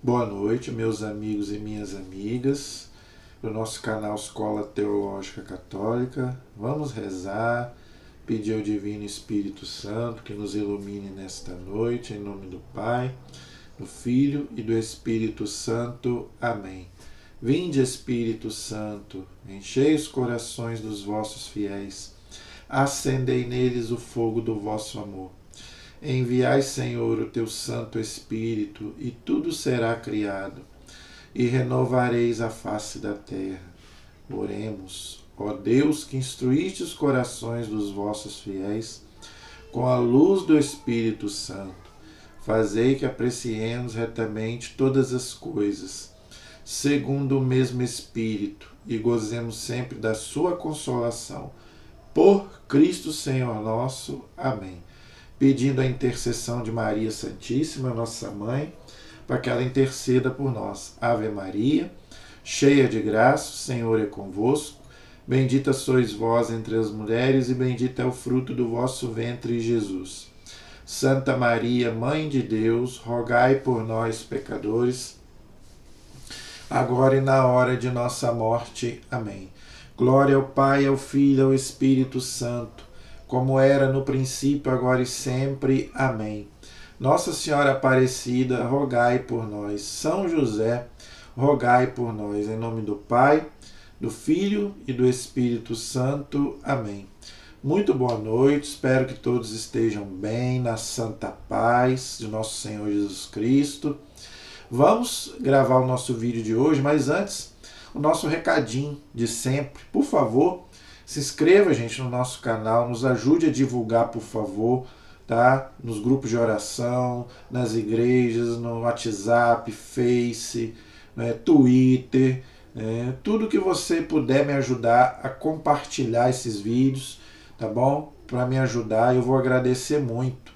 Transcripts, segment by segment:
Boa noite, meus amigos e minhas amigas do nosso canal Escola Teológica Católica. Vamos rezar, pedir ao Divino Espírito Santo que nos ilumine nesta noite, em nome do Pai, do Filho e do Espírito Santo. Amém. Vinde, Espírito Santo, enchei os corações dos vossos fiéis, acendei neles o fogo do vosso amor. Enviai, Senhor, o teu Santo Espírito, e tudo será criado, e renovareis a face da terra. Oremos, ó Deus, que instruíste os corações dos vossos fiéis com a luz do Espírito Santo. Fazei que apreciemos retamente todas as coisas, segundo o mesmo Espírito, e gozemos sempre da sua consolação. Por Cristo Senhor nosso. Amém. Pedindo a intercessão de Maria Santíssima, nossa Mãe, para que ela interceda por nós. Ave Maria, cheia de graça, o Senhor é convosco. Bendita sois vós entre as mulheres, e bendito é o fruto do vosso ventre, Jesus. Santa Maria, Mãe de Deus, rogai por nós, pecadores, agora e na hora de nossa morte. Amém. Glória ao Pai, ao Filho e ao Espírito Santo, como era no princípio, agora e sempre. Amém. Nossa Senhora Aparecida, rogai por nós. São José, rogai por nós. Em nome do Pai, do Filho e do Espírito Santo. Amém. Muito boa noite, espero que todos estejam bem, na santa paz de nosso Senhor Jesus Cristo. Vamos gravar o nosso vídeo de hoje, mas antes, o nosso recadinho de sempre. Por favor, se inscreva, gente, no nosso canal, nos ajude a divulgar, por favor, tá? Nos grupos de oração, nas igrejas, no WhatsApp, Face, né, Twitter, tudo que você puder me ajudar a compartilhar esses vídeos, tá bom? Para me ajudar, eu vou agradecer muito,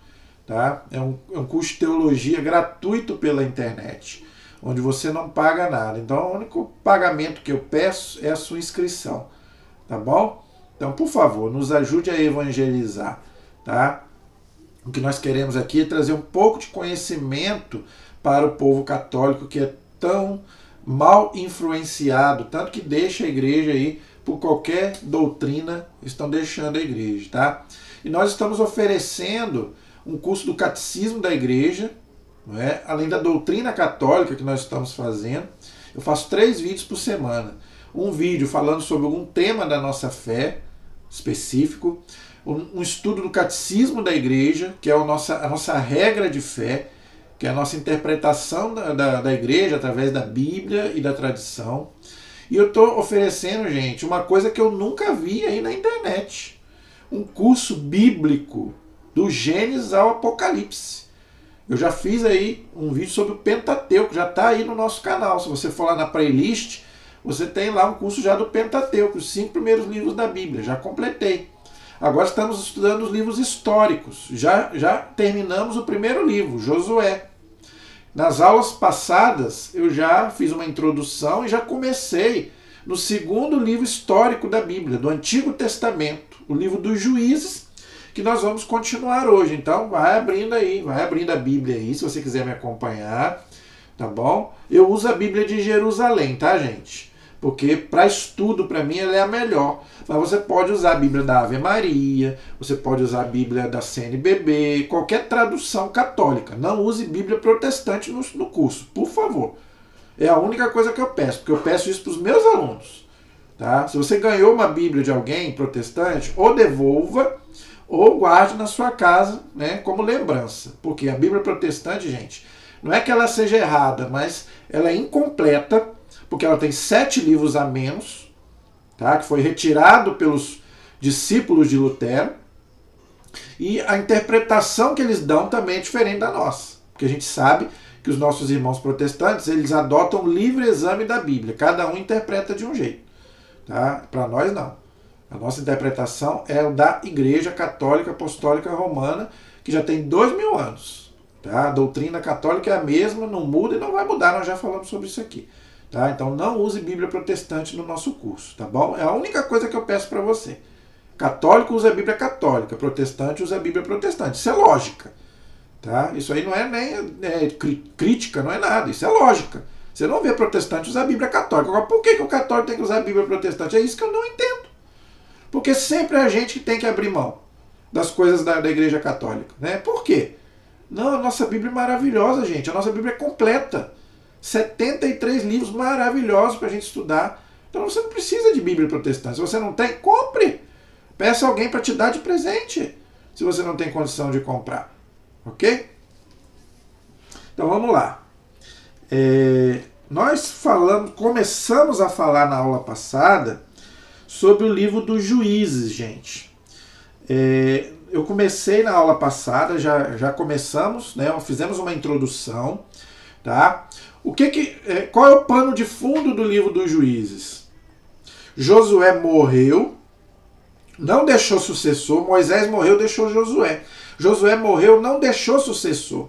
tá? É um curso de teologia gratuito pela internet, onde você não paga nada. Então, o único pagamento que eu peço é a sua inscrição. Tá bom? Então, por favor, nos ajude a evangelizar, tá? O que nós queremos aqui é trazer um pouco de conhecimento para o povo católico, que é tão mal influenciado, tanto que deixa a igreja aí por qualquer doutrina, estão deixando a igreja, tá? E nós estamos oferecendo um curso do Catecismo da Igreja, não é? Além da doutrina católica que nós estamos fazendo. Eu faço 3 vídeos por semana. Um vídeo falando sobre algum tema da nossa fé específico, um estudo do Catecismo da Igreja, que é a nossa regra de fé, que é a nossa interpretação da Igreja através da Bíblia e da tradição. E eu estou oferecendo, gente, uma coisa que eu nunca vi aí na internet. Um curso bíblico do Gênesis ao Apocalipse. Eu já fiz aí um vídeo sobre o Pentateuco, já está aí no nosso canal. Se você for lá na playlist, você tem lá um curso já do Pentateuco, os 5 primeiros livros da Bíblia, já completei. Agora estamos estudando os livros históricos, já terminamos o primeiro livro, Josué. Nas aulas passadas eu já fiz uma introdução e já comecei no 2º livro histórico da Bíblia, do Antigo Testamento, o livro dos Juízes, que nós vamos continuar hoje. Então vai abrindo a Bíblia aí, se você quiser me acompanhar, tá bom? Eu uso a Bíblia de Jerusalém, tá, gente? Porque para estudo, para mim, ela é a melhor. Mas você pode usar a Bíblia da Ave Maria, você pode usar a Bíblia da CNBB, qualquer tradução católica. Não use Bíblia protestante no curso, por favor. É a única coisa que eu peço, porque eu peço isso para os meus alunos. Tá? Se você ganhou uma Bíblia de alguém protestante, ou devolva, ou guarde na sua casa, né, como lembrança. Porque a Bíblia protestante, gente, não é que ela seja errada, mas ela é incompleta, porque ela tem 7 livros a menos, tá? Que foi retirado pelos discípulos de Lutero, e a interpretação que eles dão também é diferente da nossa, porque a gente sabe que os nossos irmãos protestantes, eles adotam o livre exame da Bíblia, cada um interpreta de um jeito, tá? Para nós não. A nossa interpretação é o da Igreja Católica Apostólica Romana, que já tem 2000 anos. Tá? A doutrina católica é a mesma, não muda e não vai mudar, nós já falamos sobre isso aqui. Tá? Então não use Bíblia protestante no nosso curso, tá bom? É a única coisa que eu peço para você. Católico usa a Bíblia católica, protestante usa a Bíblia protestante. Isso é lógica. Tá? Isso aí não é nem crítica, não é nada, isso é lógica. Você não vê protestante usar a Bíblia católica. Agora, por que o católico tem que usar a Bíblia protestante? É isso que eu não entendo. Porque sempre é a gente que tem que abrir mão das coisas da Igreja Católica. Né? Por quê? Não, a nossa Bíblia é maravilhosa, gente. A nossa Bíblia é completa. 73 livros maravilhosos para a gente estudar. Então você não precisa de Bíblia protestante. Se você não tem, compre. Peça alguém para te dar de presente. Se você não tem condição de comprar. Ok? Então vamos lá. Nós começamos a falar na aula passada sobre o livro dos Juízes, gente. Eu comecei na aula passada, já começamos, né? Fizemos uma introdução, tá? Qual é o pano de fundo do livro dos Juízes? Josué morreu, não deixou sucessor. Moisés morreu, deixou Josué. Josué morreu, não deixou sucessor.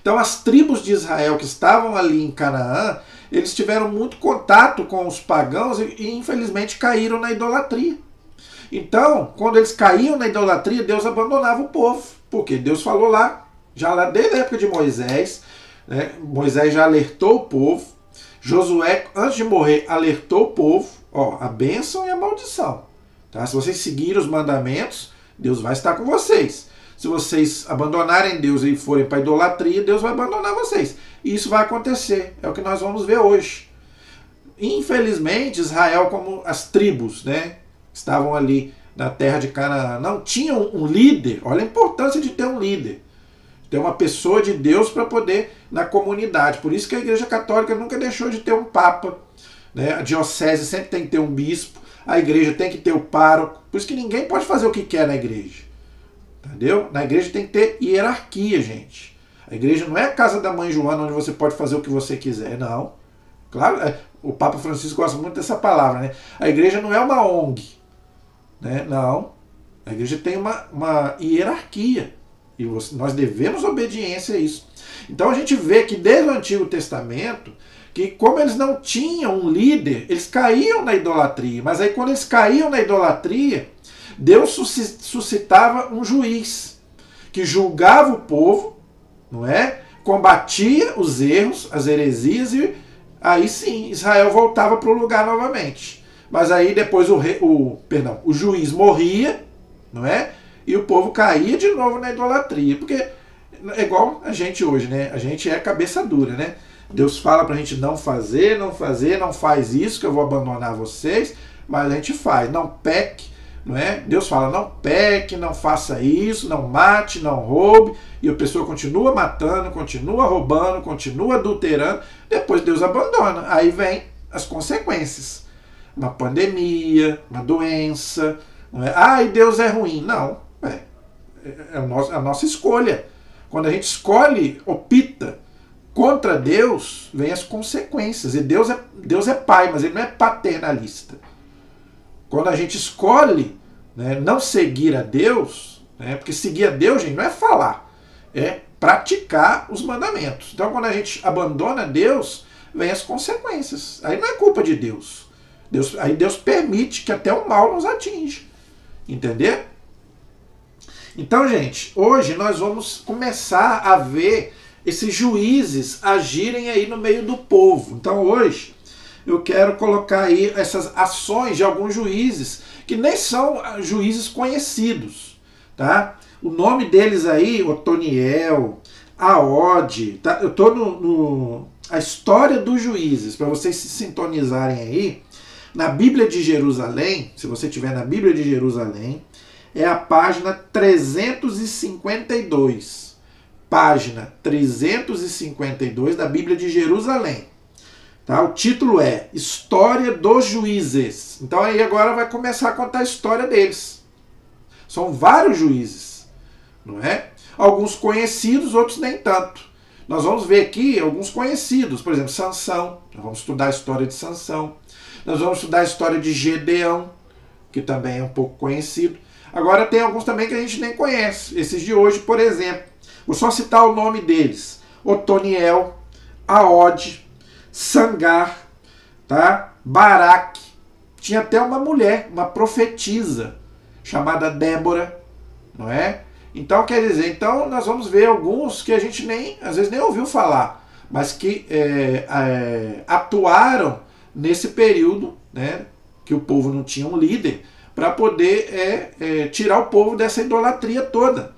Então as tribos de Israel que estavam ali em Canaã, eles tiveram muito contato com os pagãos e infelizmente caíram na idolatria. Então, quando eles caíam na idolatria, Deus abandonava o povo. Porque Deus falou lá desde a época de Moisés, né? Moisés já alertou o povo. Josué, antes de morrer, alertou o povo. A bênção e a maldição. Tá? Se vocês seguirem os mandamentos, Deus vai estar com vocês. Se vocês abandonarem Deus e forem para a idolatria, Deus vai abandonar vocês. E isso vai acontecer. É o que nós vamos ver hoje. Infelizmente, Israel, como as tribos, né, estavam ali na terra de Canaã, não tinham um líder. Olha a importância de ter um líder. Ter uma pessoa de Deus para poder na comunidade. Por isso que a Igreja Católica nunca deixou de ter um papa. Né? A diocese sempre tem que ter um bispo. A igreja tem que ter o pároco. Por isso que ninguém pode fazer o que quer na igreja. Entendeu? Na igreja tem que ter hierarquia, gente. A igreja não é a casa da mãe Joana onde você pode fazer o que você quiser, não. Claro, o Papa Francisco gosta muito dessa palavra, né? A igreja não é uma ONG. Né? Não. A igreja tem uma hierarquia. E nós devemos obediência a isso. Então a gente vê que desde o Antigo Testamento, que como eles não tinham um líder, eles caíam na idolatria. Mas aí quando eles caíam na idolatria, Deus suscitava um juiz que julgava o povo, não é? Combatia os erros, as heresias, e aí sim Israel voltava para o lugar novamente. Mas aí depois o juiz morria, não é? E o povo caía de novo na idolatria. Porque é igual a gente hoje, né? A gente é cabeça dura, né? Deus fala pra gente não fazer, não faz isso que eu vou abandonar vocês, mas a gente faz. Não peque, não é? Deus fala, não peque, não faça isso, não mate, não roube, e a pessoa continua matando, continua roubando, continua adulterando, depois Deus abandona. Aí vem as consequências. Uma pandemia, uma doença, não é? Ai, Deus é ruim. Não, é a nossa escolha. Quando a gente escolhe, opta contra Deus, vem as consequências. E Deus é pai, mas ele não é paternalista. Quando a gente escolhe, né, não seguir a Deus, né, porque seguir a Deus, gente, não é falar, é praticar os mandamentos. Então, quando a gente abandona Deus, vem as consequências. Aí não é culpa de Deus. Aí Deus permite que até o mal nos atinja. Entender? Então, gente, hoje nós vamos começar a ver esses juízes agirem aí no meio do povo. Então hoje eu quero colocar aí essas ações de alguns juízes que nem são juízes conhecidos, tá? O nome deles aí, Otoniel, Aode, tá? Eu estou a história dos juízes, para vocês se sintonizarem aí. Na Bíblia de Jerusalém, se você tiver na Bíblia de Jerusalém, é a página 352. Página 352 da Bíblia de Jerusalém. Tá? O título é História dos Juízes. Então aí agora vai começar a contar a história deles. São vários juízes, não é? Alguns conhecidos, outros nem tanto. Nós vamos ver aqui alguns conhecidos, por exemplo, Sansão. Nós vamos estudar a história de Sansão. Nós vamos estudar a história de Gedeão, que também é um pouco conhecido. Agora tem alguns também que a gente nem conhece. Esses de hoje, por exemplo. Vou só citar o nome deles. Otoniel, Aode, Sangar, tá? Baraque. Tinha até uma mulher, uma profetisa, chamada Débora, não é? Então, quer dizer, então nós vamos ver alguns que a gente às vezes nem ouviu falar, mas que atuaram nesse período, né, que o povo não tinha um líder, para poder tirar o povo dessa idolatria toda.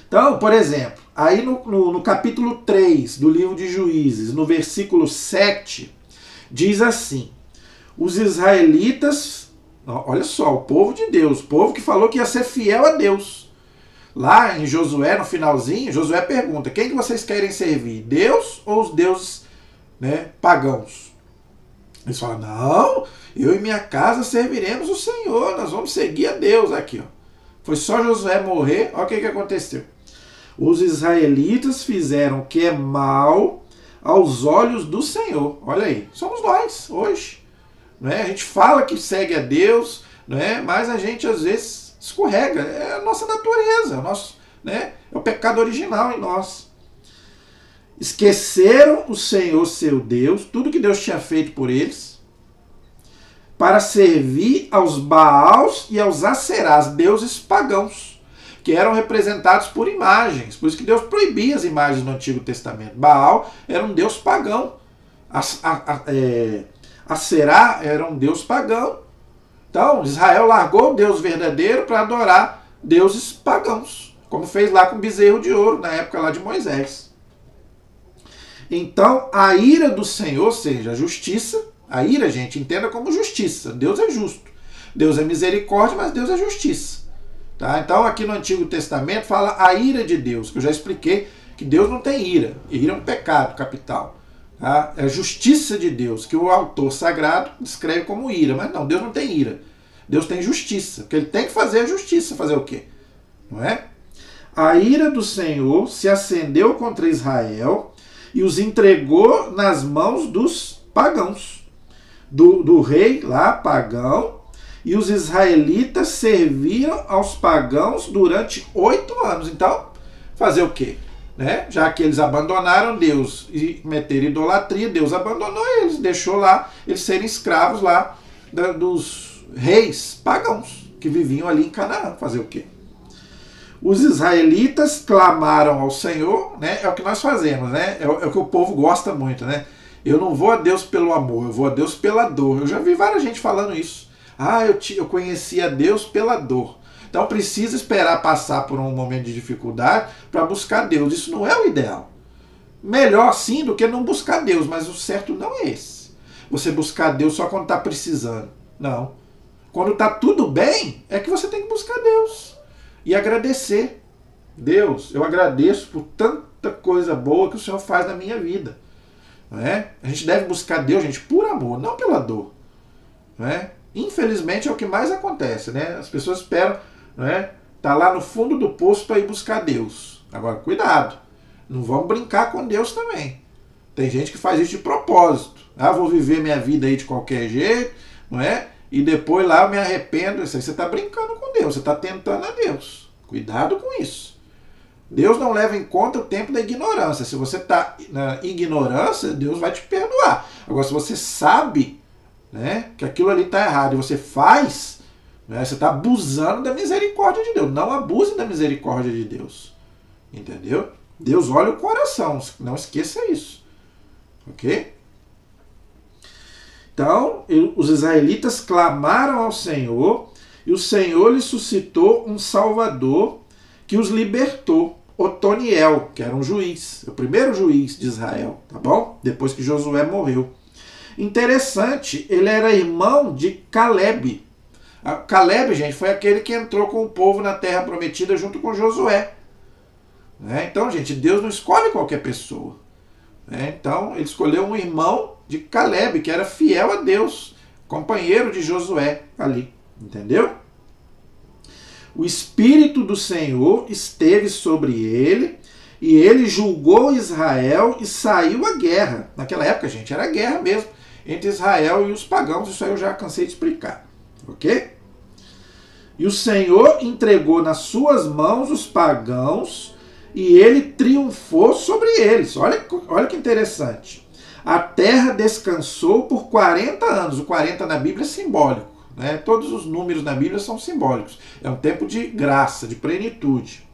Então, por exemplo, aí no capítulo 3 do livro de Juízes, no versículo 7, diz assim: os israelitas, olha só, o povo de Deus, o povo que falou que ia ser fiel a Deus. Lá em Josué, no finalzinho, Josué pergunta: quem que vocês querem servir? Deus ou os deuses, né, pagãos? Eles falam: não, eu e minha casa serviremos o Senhor, nós vamos seguir a Deus. Aqui, ó. Foi só Josué morrer, olha o que aconteceu. Os israelitas fizeram o que é mal aos olhos do Senhor. Olha aí, somos nós hoje. Não é? A gente fala que segue a Deus, não é? Mas a gente às vezes escorrega. É a nossa natureza, é o pecado original em nós. Esqueceram o Senhor seu Deus, tudo que Deus tinha feito por eles, para servir aos Baals e aos Aserás, deuses pagãos, que eram representados por imagens. Por isso que Deus proibia as imagens no Antigo Testamento. Baal era um deus pagão. Aserá era um deus pagão. Então, Israel largou o Deus verdadeiro para adorar deuses pagãos, como fez lá com o bezerro de ouro, na época lá de Moisés. Então, a ira do Senhor, ou seja, a justiça, a ira, gente, entenda como justiça. Deus é justo. Deus é misericórdia, mas Deus é justiça. Tá? Então, aqui no Antigo Testamento fala a ira de Deus, que eu já expliquei que Deus não tem ira. Ira é um pecado capital. Tá? É a justiça de Deus, que o autor sagrado descreve como ira. Mas não, Deus não tem ira. Deus tem justiça. Porque ele tem que fazer a justiça. Fazer o quê? Não é? A ira do Senhor se acendeu contra Israel e os entregou nas mãos dos pagãos. Do rei lá, pagão. E os israelitas serviram aos pagãos durante 8 anos. Então, fazer o quê? Né? Já que eles abandonaram Deus e meteram idolatria, Deus abandonou eles, deixou lá eles serem escravos lá dos reis pagãos que viviam ali em Canaã. Fazer o quê? Os israelitas clamaram ao Senhor, né? É o que nós fazemos, né? É o que o povo gosta muito, né? Eu não vou a Deus pelo amor, eu vou a Deus pela dor. Eu já vi várias gente falando isso. Eu conheci a Deus pela dor. Então precisa esperar passar por um momento de dificuldade para buscar Deus. Isso não é o ideal. Melhor sim do que não buscar Deus, mas o certo não é esse. Você buscar Deus só quando está precisando. Não. Quando está tudo bem, é que você tem que buscar Deus. E agradecer. Deus, eu agradeço por tanta coisa boa que o Senhor faz na minha vida. Não é? A gente deve buscar Deus, gente, por amor, não pela dor. Não é? Infelizmente é o que mais acontece, né? As pessoas esperam, não é? Tá lá no fundo do poço para ir buscar Deus. Agora, cuidado. Não vamos brincar com Deus também. Tem gente que faz isso de propósito. Vou viver minha vida aí de qualquer jeito, não é? E depois lá eu me arrependo. Isso aí você está brincando com Deus, você está tentando a Deus. Cuidado com isso. Deus não leva em conta o tempo da ignorância. Se você está na ignorância, Deus vai te perdoar. Agora, se você sabe, né, que aquilo ali está errado e você faz, né, você está abusando da misericórdia de Deus. Não abuse da misericórdia de Deus. Entendeu? Deus olha o coração. Não esqueça isso. Ok? Então, os israelitas clamaram ao Senhor e o Senhor lhes suscitou um Salvador que os libertou. Otoniel, que era um juiz, o primeiro juiz de Israel, tá bom? Depois que Josué morreu. Interessante, ele era irmão de Caleb. Caleb, gente, foi aquele que entrou com o povo na Terra Prometida junto com Josué. Né? Então, gente, Deus não escolhe qualquer pessoa. Né? Então, ele escolheu um irmão de Caleb, que era fiel a Deus, companheiro de Josué ali. Entendeu? O Espírito do Senhor esteve sobre ele, e ele julgou Israel e saiu à guerra. Naquela época, gente, era guerra mesmo, entre Israel e os pagãos. Isso aí eu já cansei de explicar. Ok? E o Senhor entregou nas suas mãos os pagãos, e ele triunfou sobre eles. Olha que interessante. A terra descansou por 40 anos. O 40 na Bíblia é simbólico. né? Todos os números na Bíblia são simbólicos. É um tempo de graça, de plenitude.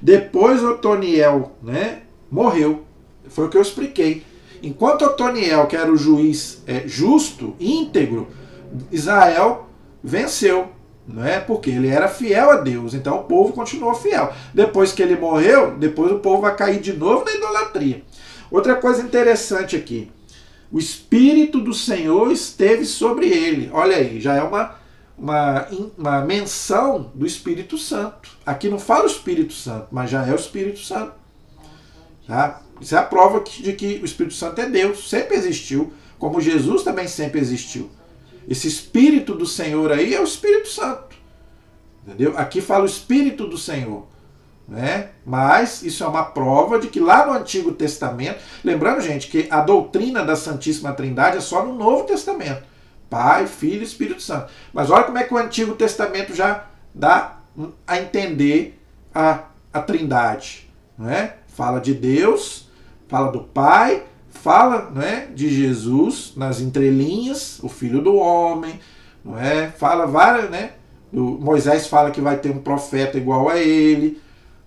Depois Otoniel, né, morreu. Foi o que eu expliquei. Enquanto Otoniel, que era o juiz justo, íntegro, Israel venceu, não é? Porque ele era fiel a Deus, então o povo continuou fiel. Depois que ele morreu, depois o povo vai cair de novo na idolatria. Outra coisa interessante aqui, o Espírito do Senhor esteve sobre ele. Olha aí, já é uma menção do Espírito Santo. Aqui não fala o Espírito Santo, mas já é o Espírito Santo. Tá? Isso é a prova de que o Espírito Santo é Deus, sempre existiu, como Jesus também sempre existiu. Esse Espírito do Senhor aí é o Espírito Santo. Entendeu? Aqui fala o Espírito do Senhor. Né? Mas isso é uma prova de que lá no Antigo Testamento, lembrando, gente, que a doutrina da Santíssima Trindade é só no Novo Testamento. Pai, Filho e Espírito Santo. Mas olha como é que o Antigo Testamento já dá a entender a Trindade. Né? Fala de Deus, fala do Pai, fala, né, de Jesus nas entrelinhas, o Filho do Homem, não é? Fala várias, né? Moisés fala que vai ter um profeta igual a ele,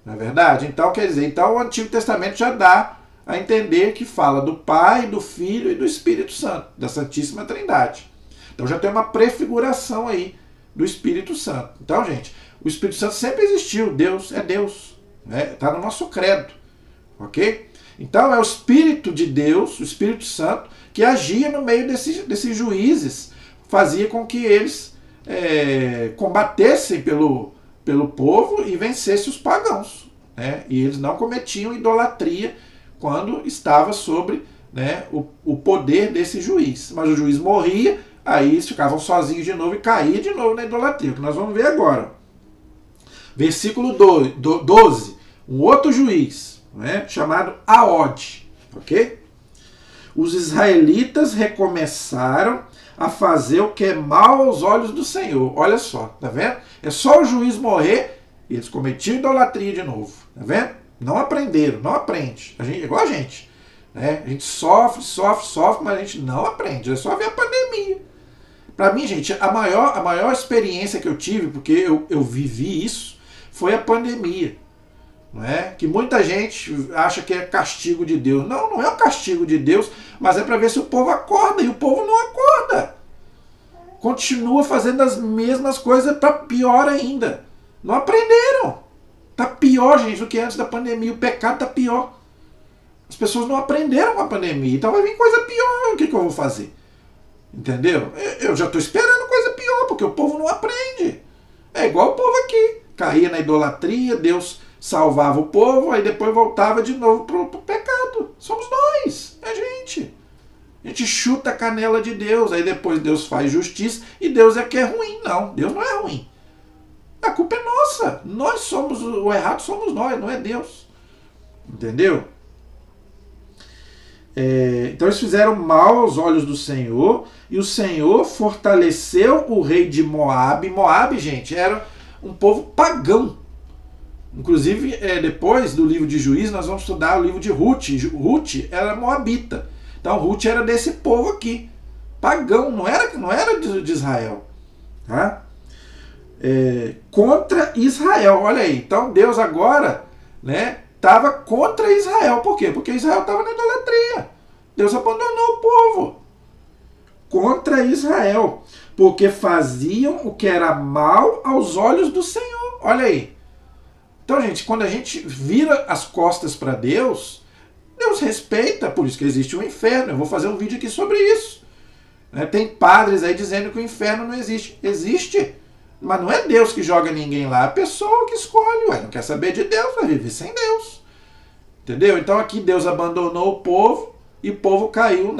não é verdade? Então, quer dizer, então o Antigo Testamento já dá a entender que fala do Pai, do Filho e do Espírito Santo, da Santíssima Trindade. Então já tem uma prefiguração aí do Espírito Santo. Então, gente, o Espírito Santo sempre existiu, Deus é Deus, né? Está no nosso credo, ok? Então é o Espírito de Deus, o Espírito Santo, que agia no meio desses juízes, fazia com que eles combatessem pelo povo e vencessem os pagãos. Né? E eles não cometiam idolatria quando estava sobre, né, o poder desse juiz. Mas o juiz morria, aí eles ficavam sozinhos de novo e caía de novo na idolatria, que nós vamos ver agora. Versículo 12, um outro juiz, né, chamado Aod, ok? Os israelitas recomeçaram a fazer o que é mal aos olhos do Senhor. Olha só, tá vendo? É só o juiz morrer e eles cometiam idolatria de novo, tá vendo? Não aprenderam, não aprende. Igual a gente, né? A gente sofre, mas a gente não aprende. É só ver a pandemia. Para mim, gente, a maior experiência que eu tive, porque eu vivi isso, foi a pandemia. Não é? Que muita gente acha que é castigo de Deus. Não, não é o castigo de Deus, mas é para ver se o povo acorda, e o povo não acorda. Continua fazendo as mesmas coisas, para pior ainda. Não aprenderam. Tá pior, gente, do que antes da pandemia. O pecado tá pior. As pessoas não aprenderam com a pandemia, então vai vir coisa pior. O que eu vou fazer? Entendeu? Eu já estou esperando coisa pior, porque o povo não aprende. É igual o povo aqui. Caía na idolatria, Deus salvava o povo, aí depois voltava de novo pro pecado. Somos nós, é a gente. A gente chuta a canela de Deus, aí depois Deus faz justiça e Deus é que é ruim. Não, Deus não é ruim. A culpa é nossa. Nós somos, o errado somos nós, não é Deus. Entendeu? Então eles fizeram mal aos olhos do Senhor, e o Senhor fortaleceu o rei de Moabe. Moabe, gente, era um povo pagão. Inclusive, depois do livro de Juízes, nós vamos estudar o livro de Ruth. Ruth era moabita. Então, Ruth era desse povo aqui. Pagão, não era de Israel. Tá? Contra Israel, olha aí. Então, Deus agora, né, estava contra Israel. Por quê? Porque Israel estava na idolatria. Deus abandonou o povo. Contra Israel. Porque faziam o que era mal aos olhos do Senhor. Olha aí. Então, gente, quando a gente vira as costas para Deus, Deus respeita, por isso que existe o inferno. Eu vou fazer um vídeo aqui sobre isso. Tem padres aí dizendo que o inferno não existe. Existe, mas não é Deus que joga ninguém lá, é a pessoa que escolhe. Não quer saber de Deus, vai viver sem Deus. Entendeu? Então aqui Deus abandonou o povo e o povo caiu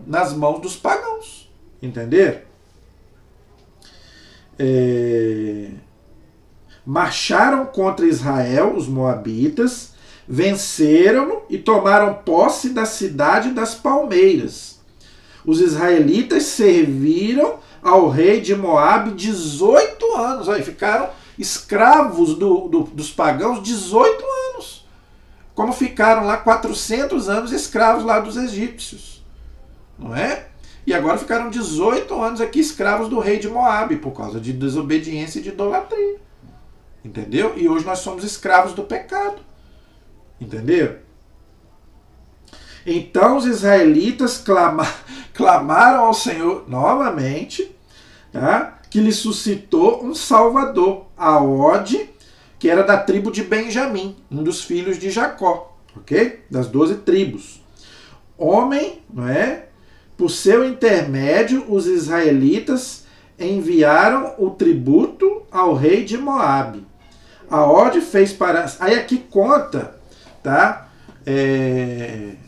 nas mãos dos pagãos. Entenderam? Marcharam contra Israel, os moabitas, venceram-no e tomaram posse da cidade das palmeiras. Os israelitas serviram ao rei de Moabe 18 anos. Aí, ficaram escravos dos pagãos 18 anos. Como ficaram lá 400 anos escravos lá dos egípcios. Não é? E agora ficaram 18 anos aqui escravos do rei de Moabe, por causa de desobediência e de idolatria. Entendeu? E hoje nós somos escravos do pecado. Entendeu? Então os israelitas clamaram ao Senhor novamente, tá? Que lhe suscitou um salvador, Aode, que era da tribo de Benjamim, um dos filhos de Jacó, ok? Das 12 tribos. Homem, não é? Por seu intermédio, os israelitas enviaram o tributo ao rei de Moabe. Aode fez para... Aí aqui conta, tá?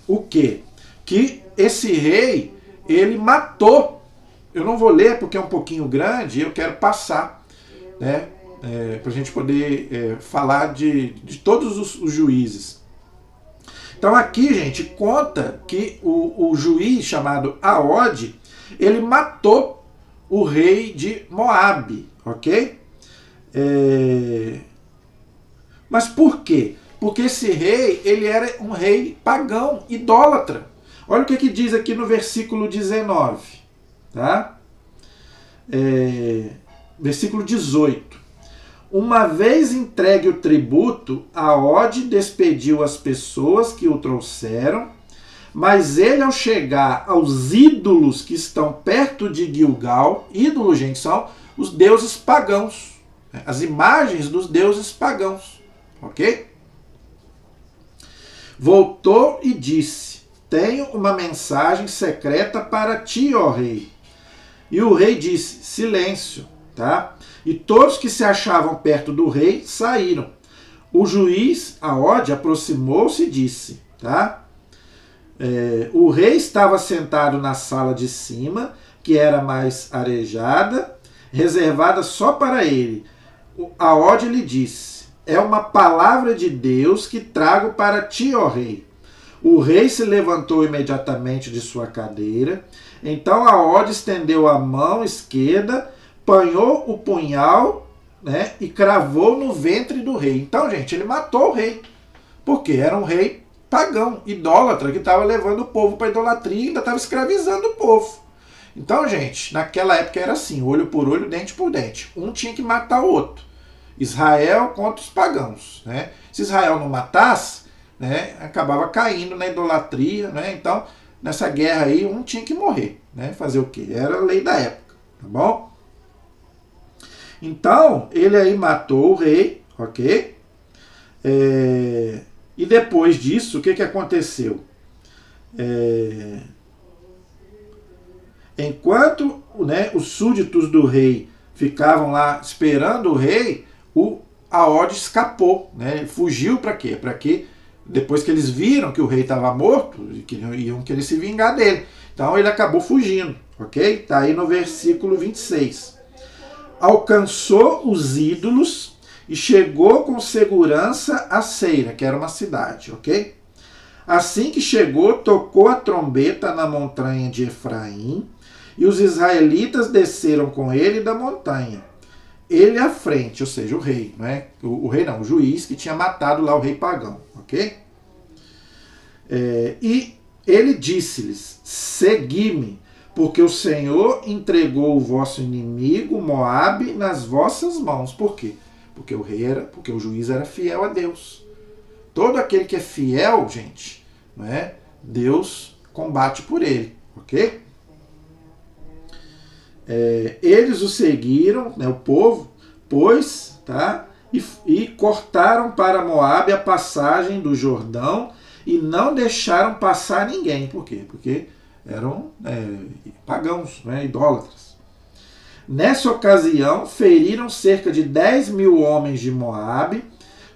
O quê? Que esse rei, ele matou. Eu não vou ler porque é um pouquinho grande e eu quero passar, né? Para a gente poder falar de todos os juízes. Então aqui, gente, conta que o juiz chamado Aode, ele matou o rei de Moabe, ok? Mas por quê? Porque esse rei, ele era um rei pagão, idólatra. Olha o que diz aqui no versículo 19, tá? Versículo 18. Uma vez entregue o tributo, Aode despediu as pessoas que o trouxeram, mas ele, ao chegar aos ídolos que estão perto de Gilgal, ídolos, gente, são os deuses pagãos, né? As imagens dos deuses pagãos, ok? Voltou e disse: tenho uma mensagem secreta para ti, ó rei. E o rei disse: silêncio, tá? E todos que se achavam perto do rei saíram. O juiz, Aode, aproximou-se e disse, tá? O rei estava sentado na sala de cima, que era mais arejada, reservada só para ele. Aode lhe disse: é uma palavra de Deus que trago para ti, ó rei. O rei se levantou imediatamente de sua cadeira. Então Aode estendeu a mão esquerda, apanhou o punhal, né, e cravou no ventre do rei. Então, gente, ele matou o rei. Porque era um rei pagão, idólatra, que estava levando o povo para a idolatria e ainda estava escravizando o povo. Então, gente, naquela época era assim, olho por olho, dente por dente. Um tinha que matar o outro. Israel contra os pagãos, né? Se Israel não matasse, né, acabava caindo na idolatria, né? Então, nessa guerra aí, um tinha que morrer, né? Fazer o quê? Era a lei da época, tá bom? Então, ele aí matou o rei, ok? E depois disso, o que aconteceu? Enquanto, né, os súditos do rei ficavam lá esperando o rei, o Aode escapou, né? Fugiu para quê? Para que depois que eles viram que o rei estava morto, que iam querer se vingar dele. Então ele acabou fugindo, ok? Está aí no versículo 26. Alcançou os ídolos e chegou com segurança a Seira, que era uma cidade, ok? Assim que chegou, tocou a trombeta na montanha de Efraim, e os israelitas desceram com ele da montanha. Ele à frente, ou seja, o rei, não é? O rei não, o juiz que tinha matado lá o rei pagão, ok? E ele disse-lhes: segui-me, porque o Senhor entregou o vosso inimigo, Moabe, nas vossas mãos. Por quê? Porque o juiz era fiel a Deus. Todo aquele que é fiel, gente, não é? Deus combate por ele, ok? Eles o seguiram, né, o povo, pois, tá? E cortaram para Moabe a passagem do Jordão e não deixaram passar ninguém. Por quê? Porque eram pagãos, né, idólatras. Nessa ocasião, feriram cerca de 10.000 homens de Moabe,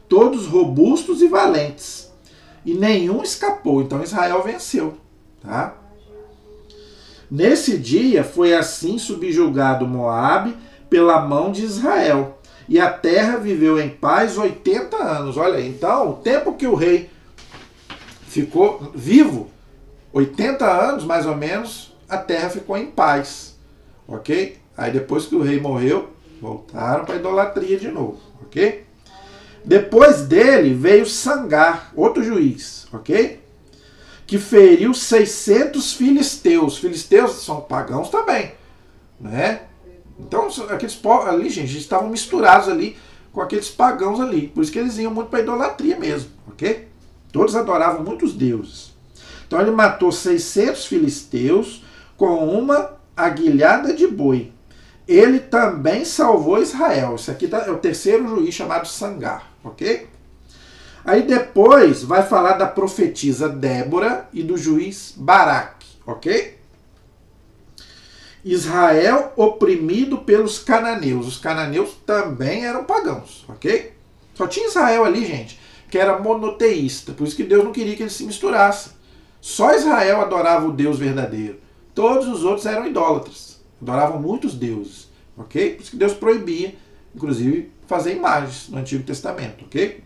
todos robustos e valentes, e nenhum escapou. Então Israel venceu, tá? Nesse dia foi assim subjugado Moabe pela mão de Israel, e a terra viveu em paz 80 anos. Olha aí, então o tempo que o rei ficou vivo, 80 anos mais ou menos, a terra ficou em paz, ok? Aí depois que o rei morreu, voltaram para a idolatria de novo, ok? Depois dele veio Sangar, outro juiz, ok? que feriu 600 filisteus. Filisteus são pagãos também, né? Então, aqueles povos ali, gente, estavam misturados ali com aqueles pagãos ali. Por isso que eles iam muito para a idolatria mesmo, ok? Todos adoravam muitos deuses. Então, ele matou 600 filisteus com uma aguilhada de boi. Ele também salvou Israel. Isso aqui é o terceiro juiz chamado Sangar, ok? Aí depois vai falar da profetisa Débora e do juiz Baraque, ok? Israel oprimido pelos cananeus. Os cananeus também eram pagãos, ok? Só tinha Israel ali, gente, que era monoteísta. Por isso que Deus não queria que eles se misturassem. Só Israel adorava o Deus verdadeiro. Todos os outros eram idólatras. Adoravam muitos deuses, ok? Por isso que Deus proibia, inclusive, fazer imagens no Antigo Testamento, ok?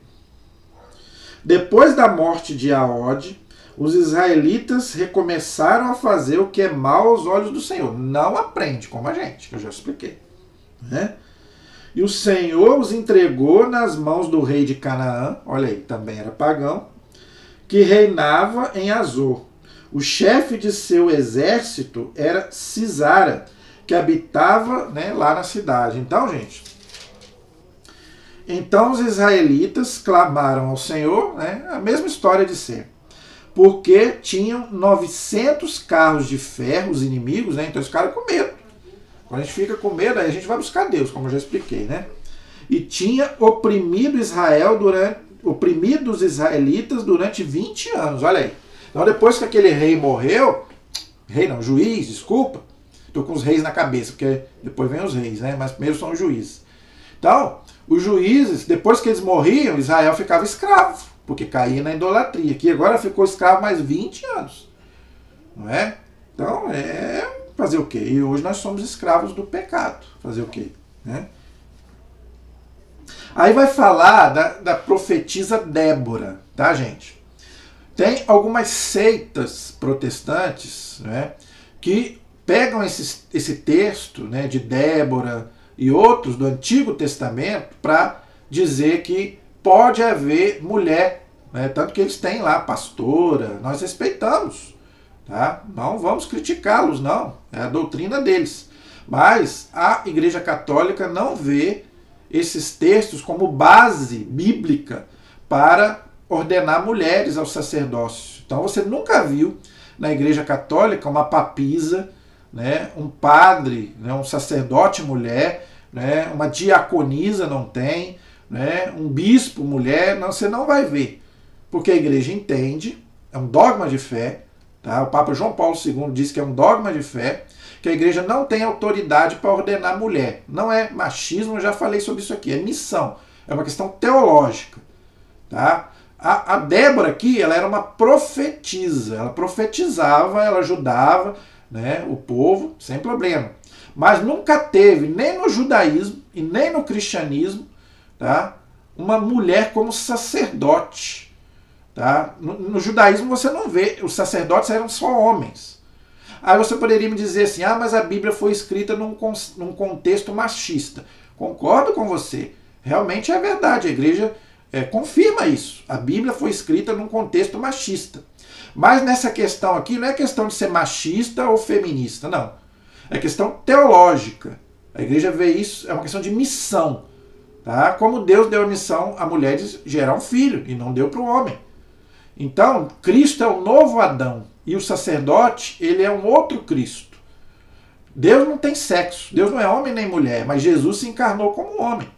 Depois da morte de Aode, os israelitas recomeçaram a fazer o que é mal aos olhos do Senhor. Não aprende como a gente, que eu já expliquei, né? E o Senhor os entregou nas mãos do rei de Canaã, olha aí, também era pagão, que reinava em Azor. O chefe de seu exército era Sisara, que habitava, né, lá na cidade. Então, gente, então os israelitas clamaram ao Senhor, né, a mesma história de sempre, porque tinham 900 carros de ferro, os inimigos, né, então eles ficaram com medo. Quando a gente fica com medo, aí a gente vai buscar Deus, como eu já expliquei, né? E tinha oprimido os israelitas durante 20 anos, olha aí. Então depois que aquele rei morreu, juiz, desculpa, estou com os reis na cabeça, porque depois vem os reis, né? Mas primeiro são os juízes. Então, os juízes, depois que eles morriam, Israel ficava escravo, porque caía na idolatria, que agora ficou escravo mais 20 anos, não é? Então, fazer o quê? E hoje nós somos escravos do pecado, fazer o quê? Né? Aí vai falar da profetisa Débora, tá, gente? Tem algumas seitas protestantes, né, que pegam esse texto, né, de Débora e outros do Antigo Testamento para dizer que pode haver mulher, né, tanto que eles têm lá pastora, nós respeitamos, tá? Não vamos criticá-los, não, é a doutrina deles. Mas a Igreja Católica não vê esses textos como base bíblica para ordenar mulheres ao sacerdócio. Então você nunca viu na Igreja Católica uma papisa, né, um padre, né, um sacerdote mulher, né, uma diaconisa não tem, né, um bispo mulher, não, você não vai ver. Porque a Igreja entende, é um dogma de fé, tá? O Papa João Paulo II diz que é um dogma de fé, que a Igreja não tem autoridade para ordenar mulher. Não é machismo, eu já falei sobre isso aqui, é missão, é uma questão teológica, tá? A Débora aqui, ela era uma profetisa, ela profetizava, ela ajudava, né, o povo, sem problema. Mas nunca teve, nem no judaísmo e nem no cristianismo, tá, uma mulher como sacerdote. Tá? No judaísmo você não vê, os sacerdotes eram só homens. Aí você poderia me dizer assim, mas a Bíblia foi escrita num contexto machista. Concordo com você, realmente é verdade, a igreja confirma isso. A Bíblia foi escrita num contexto machista. Mas nessa questão aqui, não é questão de ser machista ou feminista, não. É questão teológica. A igreja vê isso, é uma questão de missão. Tá? Como Deus deu a missão a mulher de gerar um filho, e não deu para o homem. Então, Cristo é o novo Adão, e o sacerdote, ele é um outro Cristo. Deus não tem sexo, Deus não é homem nem mulher, mas Jesus se encarnou como homem.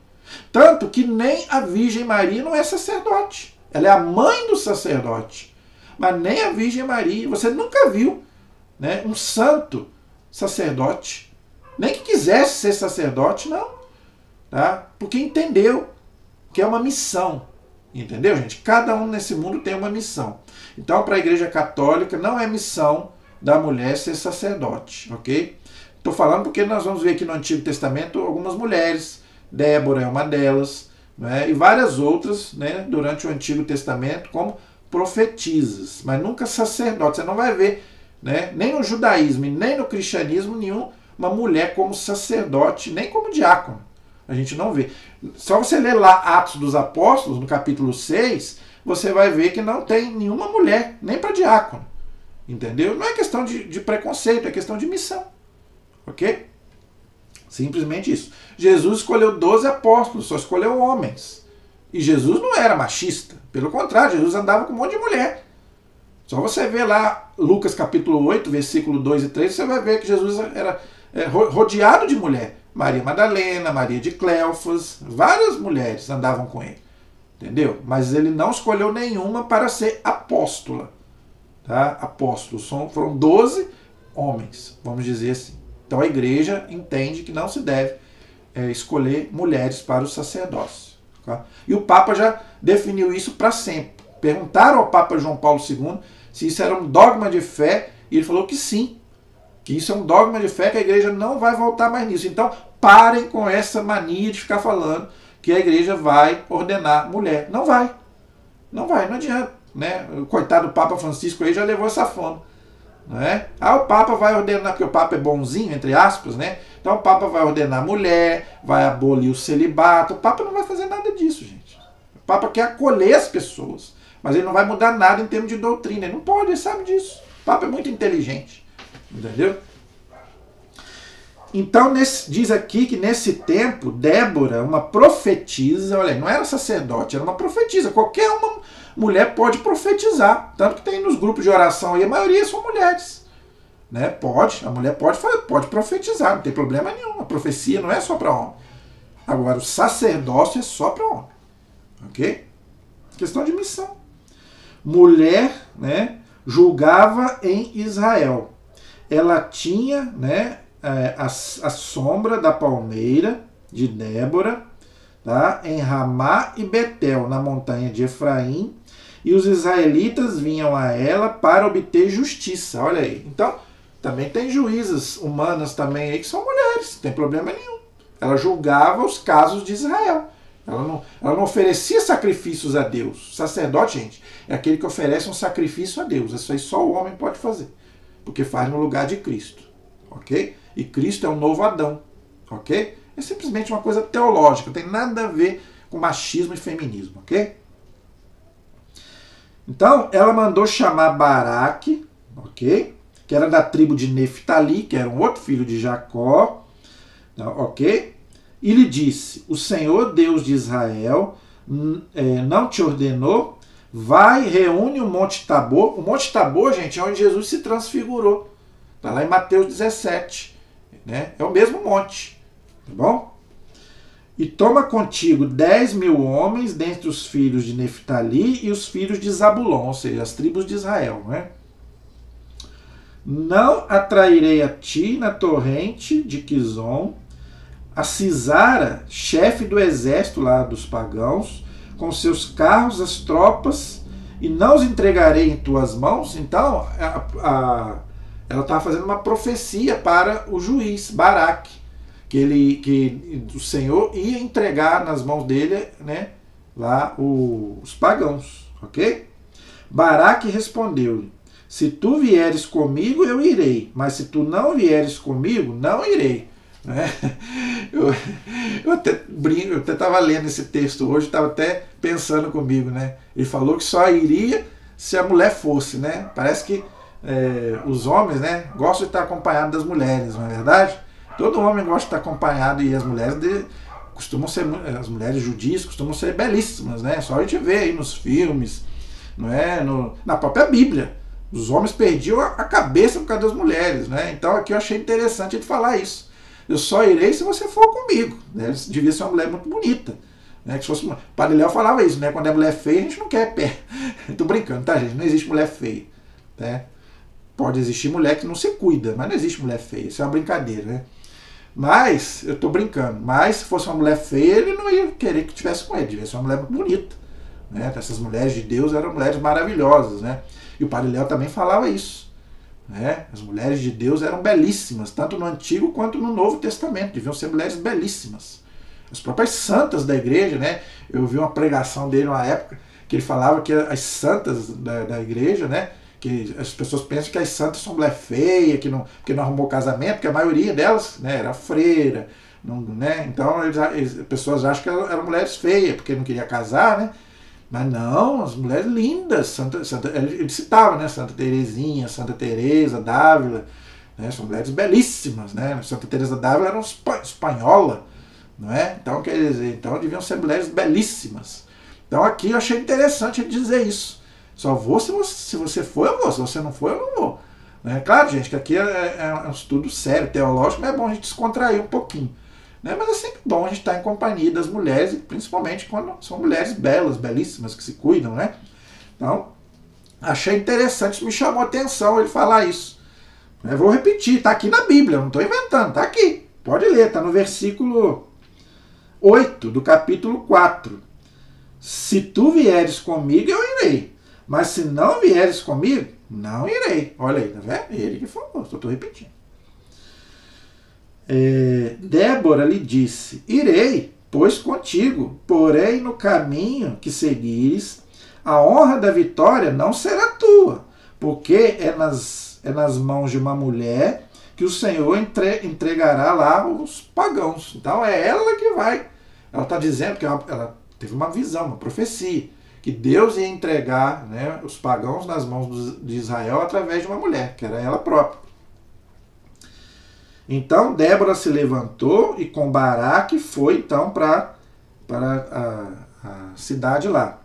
Tanto que nem a Virgem Maria não é sacerdote. Ela é a mãe do sacerdote. Mas nem a Virgem Maria, você nunca viu, né, um santo sacerdote. Nem que quisesse ser sacerdote, não. Tá? Porque entendeu que é uma missão. Entendeu, gente? Cada um nesse mundo tem uma missão. Então, para a Igreja Católica, não é missão da mulher ser sacerdote, ok? Estou falando porque nós vamos ver aqui no Antigo Testamento algumas mulheres, Débora é uma delas, né, e várias outras, né, durante o Antigo Testamento como profetisas, mas nunca sacerdotes. Você não vai ver, né, nem no judaísmo e nem no cristianismo uma mulher como sacerdote, nem como diácono. A gente não vê. Só você ler lá Atos dos Apóstolos, no capítulo 6, você vai ver que não tem nenhuma mulher, nem para diácono. Entendeu? Não é questão de preconceito, é questão de missão. Ok? Simplesmente isso. Jesus escolheu 12 apóstolos, só escolheu homens. E Jesus não era machista. Pelo contrário, Jesus andava com um monte de mulher. Só você ver lá Lucas capítulo 8, versículo 2 e 3, você vai ver que Jesus era rodeado de mulher. Maria Madalena, Maria de Cleofas, várias mulheres andavam com ele. Entendeu? Mas ele não escolheu nenhuma para ser apóstola. Tá? Apóstolos. Foram 12 homens, vamos dizer assim. Então a igreja entende que não se deve escolher mulheres para o sacerdócio. Tá? E o Papa já definiu isso para sempre. Perguntaram ao Papa João Paulo II se isso era um dogma de fé, e ele falou que sim, que isso é um dogma de fé, que a igreja não vai voltar mais nisso. Então parem com essa mania de ficar falando que a igreja vai ordenar mulher. Não vai. Não vai, não adianta. Né? O coitado do Papa Francisco aí já levou essa fama. Né? O Papa vai ordenar, porque o Papa é bonzinho, entre aspas, né? Então o Papa vai ordenar mulher, vai abolir o celibato. O Papa não vai fazer nada disso, gente. O Papa quer acolher as pessoas, mas ele não vai mudar nada em termos de doutrina. Ele não pode, ele sabe disso. O Papa é muito inteligente. Entendeu? Então diz aqui que nesse tempo, Débora, uma profetisa, olha, não era sacerdote, era uma profetisa. Qualquer uma mulher pode profetizar. Tanto que tem nos grupos de oração aí, a maioria são mulheres. Né? A mulher pode profetizar, não tem problema nenhum. A profecia não é só para homem. Agora, o sacerdócio é só para homem. Ok? Questão de missão. Mulher, né, julgava em Israel. Ela tinha, né, a sombra da palmeira de Débora, tá, em Ramá e Betel, na montanha de Efraim, e os israelitas vinham a ela para obter justiça. Olha aí. Então, também tem juízas humanas também aí que são mulheres, não tem problema nenhum. Ela julgava os casos de Israel. Ela não oferecia sacrifícios a Deus. O sacerdote, gente, é aquele que oferece um sacrifício a Deus. Isso aí só o homem pode fazer, porque faz no lugar de Cristo. Ok? E Cristo é o novo Adão. Ok? É simplesmente uma coisa teológica, não tem nada a ver com machismo e feminismo. Ok? Então, ela mandou chamar Baraque, ok? Que era da tribo de Neftali, que era um outro filho de Jacó, ok? E lhe disse: o Senhor Deus de Israel não te ordenou? Vai, reúne o Monte Tabor. O Monte Tabor, gente, é onde Jesus se transfigurou. Está lá em Mateus 17. Né? É o mesmo monte. Tá bom? E toma contigo 10.000 homens dentre os filhos de Neftali e os filhos de Zabulon, ou seja, as tribos de Israel. Né? Não atrairei a ti na torrente de Quizon a Cisara, chefe do exército lá dos pagãos, com seus carros, as tropas, e não os entregarei em tuas mãos. Então, ela estava fazendo uma profecia para o juiz Baraque, que o Senhor ia entregar nas mãos dele, né, lá os pagãos, ok? Baraque respondeu: se tu vieres comigo, eu irei, mas se tu não vieres comigo, não irei. Né? Eu até brinco, eu até estava lendo esse texto hoje, estava até pensando comigo, né? Ele falou que só iria se a mulher fosse, né? Parece que os homens, né, gostam de estar acompanhados das mulheres, não é verdade? Todo homem gosta de estar acompanhado, e as mulheres costumam ser, as mulheres judias costumam ser belíssimas, né? Só a gente vê aí nos filmes, não é? Na própria Bíblia, os homens perdiam a cabeça por causa das mulheres, né? Então aqui eu achei interessante ele falar isso. Eu só irei se você for comigo. Né? Devia ser uma mulher muito bonita. Né? Que se fosse, o Padre Léo falava isso, né? Quando é mulher feia, a gente não quer pé. Estou brincando, tá, gente? Não existe mulher feia. Né? Pode existir mulher que não se cuida, mas não existe mulher feia. Isso é uma brincadeira, né? Mas, eu estou brincando, mas se fosse uma mulher feia, ele não ia querer que tivesse com ele. Devia ser uma mulher muito bonita. Né? Essas mulheres de Deus eram mulheres maravilhosas. Né? E o Padre Léo também falava isso. Né? As mulheres de Deus eram belíssimas, tanto no Antigo quanto no Novo Testamento. Deviam ser mulheres belíssimas. As próprias santas da igreja, né? Eu vi uma pregação dele numa época que ele falava que as santas da igreja, né? Que as pessoas pensam que as santas são mulher feia, porque não arrumou casamento, porque a maioria delas, né, era freira. Não, né? Então as pessoas acham que eram mulheres feias, porque não queria casar, né? Mas não, as mulheres lindas, ele citava, né? Santa Teresinha, Santa Teresa d'Ávila, né? São mulheres belíssimas, né? Santa Teresa d'Ávila era espanhola, não é? Então, quer dizer, então deviam ser mulheres belíssimas. Então aqui eu achei interessante ele dizer isso. Só vou se você for, eu vou. Se você não for, eu não vou. Né? Claro, gente, que aqui é um estudo sério, teológico, mas é bom a gente descontrair um pouquinho. Né? Mas é sempre bom a gente estar em companhia das mulheres, principalmente quando são mulheres belas, belíssimas, que se cuidam, né? Então, achei interessante, me chamou a atenção ele falar isso. Eu vou repetir, está aqui na Bíblia, não estou inventando, está aqui. Pode ler, está no versículo 8 do capítulo 4. Se tu vieres comigo, eu irei. Mas se não vieres comigo, não irei. Olha aí, tá vendo? Ele que falou, só estou repetindo. Débora lhe disse, irei, pois contigo, porém no caminho que seguires, a honra da vitória não será tua, porque é nas mãos de uma mulher que o Senhor entregará lá os pagãos. Então é ela que vai. Ela está dizendo que ela teve uma visão, uma profecia, que Deus ia entregar, né, os pagãos nas mãos de Israel através de uma mulher, que era ela própria. Então Débora se levantou e com Baraque foi então para a cidade lá.